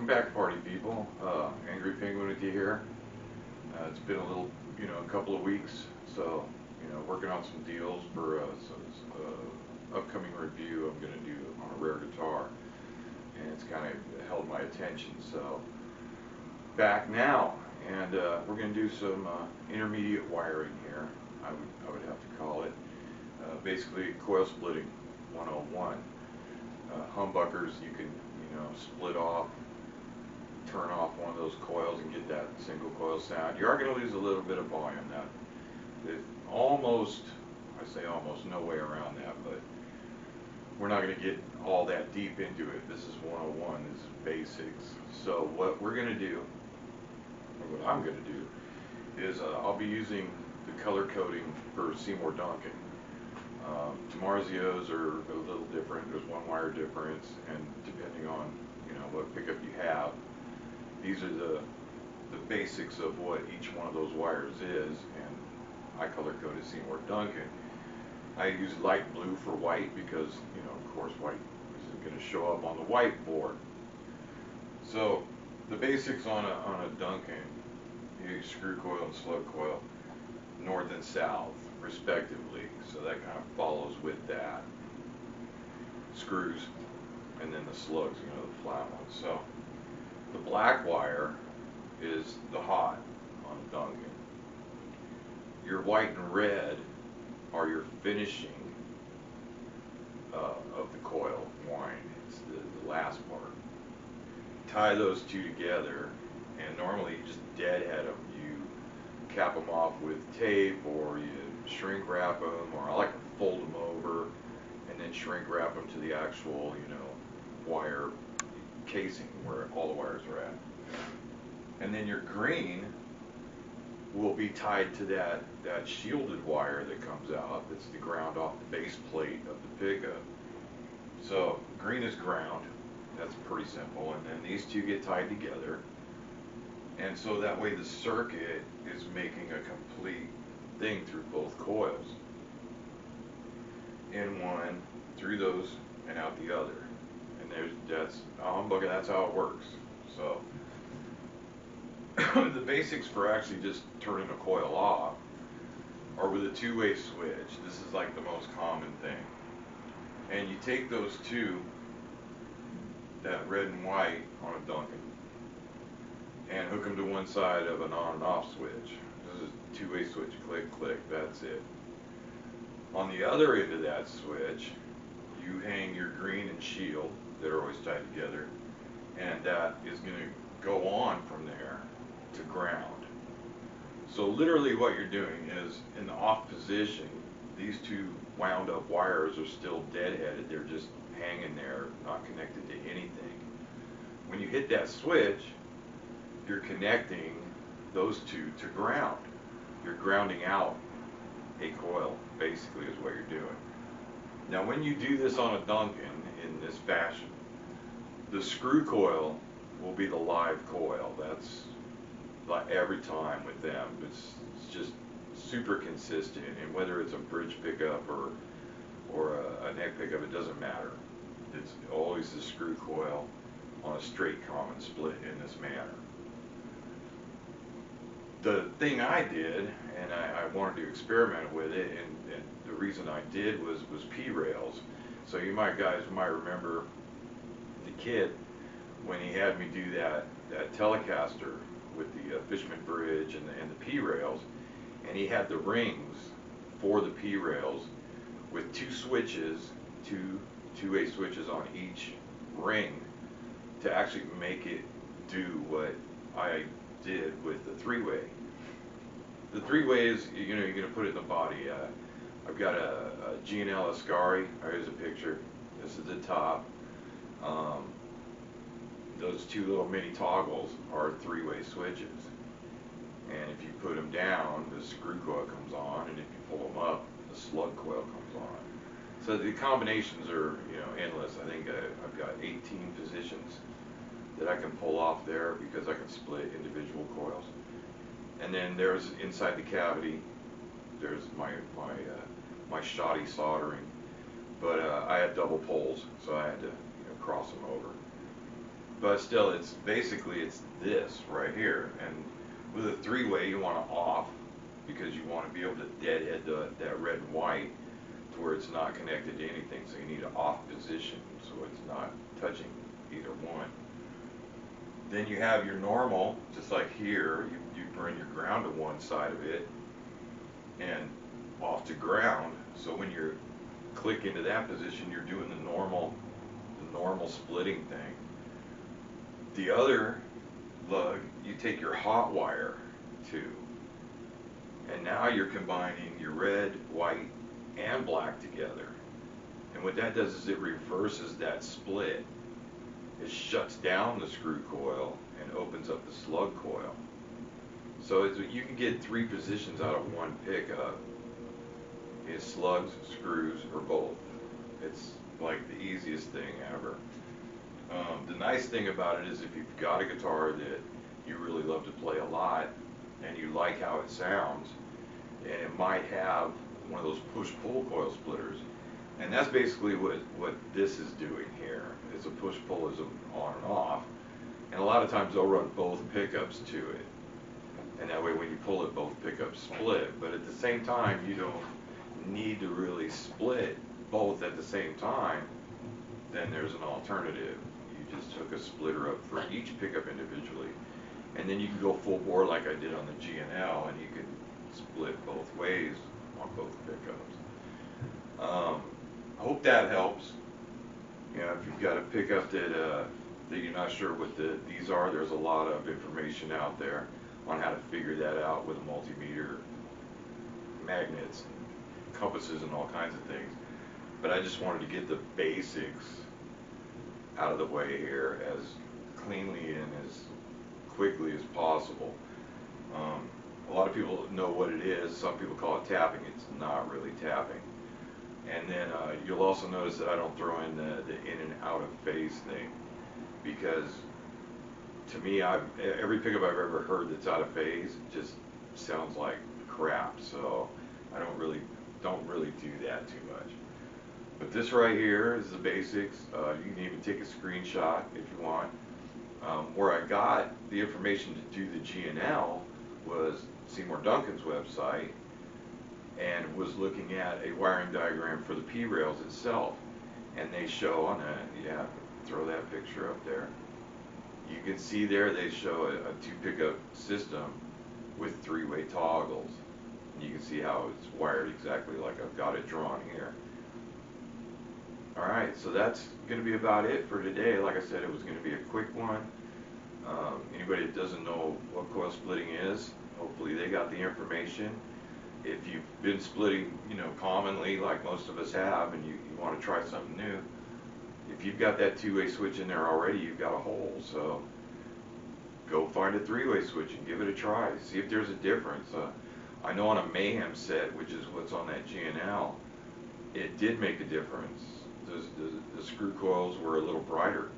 Welcome back, party people. Angry Penguin with you here. It's been a little, a couple of weeks, so, working on some deals for some upcoming review I'm going to do on a rare guitar, and it's kind of held my attention, so back now, and we're going to do some intermediate wiring here, I would have to call it. Basically, coil splitting 101. Humbuckers, you can, split off, turn off one of those coils and get that single coil sound. You are going to lose a little bit of volume. That there's almost, I say almost, no way around that, but we're not going to get all that deep into it. This is 101, this is basics. So what we're going to do, or what I'm going to do, is I'll be using the color coding for Seymour Duncan. Tomarzios are a little different. There's one wire difference, and depending on what pickup you have, these are the basics of what each one of those wires is. And I color coded Seymour Duncan. I use light blue for white because of course white isn't going to show up on the whiteboard. So the basics on a Duncan, you use screw coil and slug coil, north and south respectively, so that kind of follows with that. Screws, and then the slugs, the flat ones. So the black wire is the hot on a Duncan. Your white and red are your finishing of the coil wind. It's the last part. Tie those two together, and normally you just deadhead them. You cap them off with tape, or you shrink wrap them, or I like to fold them over and then shrink wrap them to the actual, wire casing where all the wires are at. And then your green will be tied to that shielded wire that comes out. That's the ground off the base plate of the pickup. So green is ground. That's pretty simple. And then these two get tied together. And so that way the circuit is making a complete thing through both coils. In one, through those, and out the other. And that's how it works. So the basics for actually just turning a coil off are with a two-way switch. This is like the most common thing. And you take those two, that red and white on a Duncan, and hook them to one side of an on and off switch. This is a two-way switch, click, click, that's it. On the other end of that switch, you hang your green and shield that are always tied together, and that is going to go on from there to ground. So literally what you're doing is, in the off position, these two wound up wires are still deadheaded. They're just hanging there, not connected to anything. When you hit that switch, you're connecting those two to ground. You're grounding out a coil, basically, is what you're doing. Now when you do this on a Duncan in this fashion, the screw coil will be the live coil. That's like every time with them. It's just super consistent, and whether it's a bridge pickup or a neck pickup, it doesn't matter. It's always the screw coil on a straight common split in this manner. The thing I did, and I wanted to experiment with it, and the reason I did was P-rails. So you guys might remember the kid when he had me do that Telecaster with the Fishman bridge and the P-rails, and he had the rings for the P-rails with two switches, two-way switches on each ring to actually make it do what I did with the three-way. The three-way is, you're going to put it in the body. I've got a G&L Ascari. Here's a picture. This is the top. Those two little mini toggles are three-way switches. And if you put them down, the screw coil comes on, and if you pull them up, the slug coil comes on. So the combinations are, endless. I think I've got 18 positions that I can pull off there because I can split individual coils. And then there's inside the cavity, there's my shoddy soldering, but I had double poles, so I had to cross them over. but still, it's basically it's this right here. And with a three-way, you want to off because you want to be able to deadhead that red and white to where it's not connected to anything. So you need an off position so it's not touching either one. Then you have your normal, just like here, you bring your ground to one side of it and off to ground. So when you're click into that position, you're doing the normal splitting thing. The other lug, you take your hot wire to, and now you're combining your red, white, and black together. And what that does is it reverses that split. It shuts down the screw coil and opens up the slug coil. So you can get 3 positions out of one pickup. It's slugs, screws, or both. It's like the easiest thing ever. The nice thing about it is if you've got a guitar that you really love to play a lot and you like how it sounds, and it might have one of those push-pull coil splitters, and that's basically what this is doing here. It's a push-pull is on and off, and a lot of times they'll run both pickups to it, and that way when you pull it, both pickups split. But at the same time, you don't need to really split both at the same time. Then there's an alternative. You just took a splitter up for each pickup individually, and then you can go full bore like I did on the G&L, and you can split both ways on both pickups. I hope that helps. You know, if you've got a pickup that you're not sure what these are, there's a lot of information out there on how to figure that out with a multimeter, magnets, compasses, and all kinds of things. But I just wanted to get the basics out of the way here as cleanly and as quickly as possible. A lot of people know what it is. Some people call it tapping. It's not really tapping. And then you'll also notice that I don't throw in the in and out of phase thing, because to me, every pickup I've ever heard that's out of phase just sounds like crap. So I don't really do that too much. But this right here is the basics. You can even take a screenshot if you want. Where I got the information to do the G&L was Seymour Duncan's website, and was looking at a wiring diagram for the P-rails itself. And they show on that, yeah, throw that picture up there. You can see there they show a 2 pickup system with 3-way toggles. And you can see how it's wired exactly like I've got it drawn here. Alright, so that's going to be about it for today. Like I said, it was going to be a quick one. Anybody that doesn't know what coil splitting is, hopefully they got the information. If you've been splitting, you know, commonly like most of us have, and you want to try something new, if you've got that 2-way switch in there already, you've got a hole. So go find a 3-way switch and give it a try. See if there's a difference. I know on a Mayhem set, which is what's on that G&L, it did make a difference. The screw coils were a little brighter,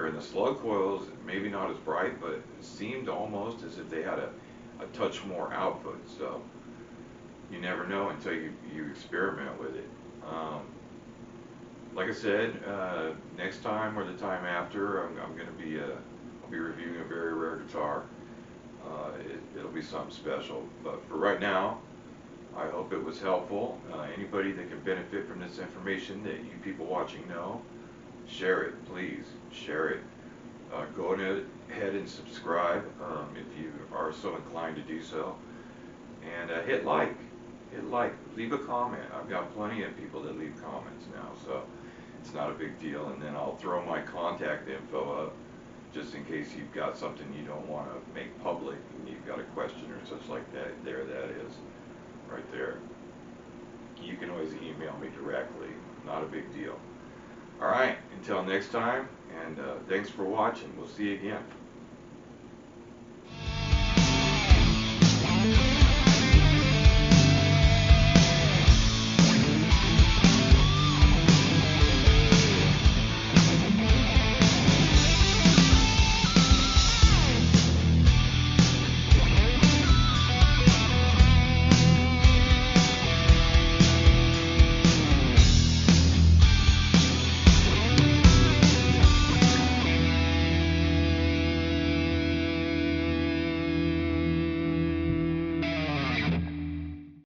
and the slug coils maybe not as bright, but it seemed almost as if they had a touch more output. So you never know until you experiment with it. Like I said, next time or the time after, I'm going to be I'll be reviewing a very rare guitar. It'll be something special. But for right now, I hope it was helpful. Anybody that can benefit from this information that you people watching know, share it, please. Share it. Go ahead and subscribe if you are so inclined to do so. And hit like. Leave a comment. I've got plenty of people that leave comments now, so it's not a big deal. And then I'll throw my contact info up just in case you've got something you don't want to make public and you've got a question or such like that. There that is. Right there. You can always email me directly. Not a big deal. Alright, until next time, and thanks for watching. We'll see you again.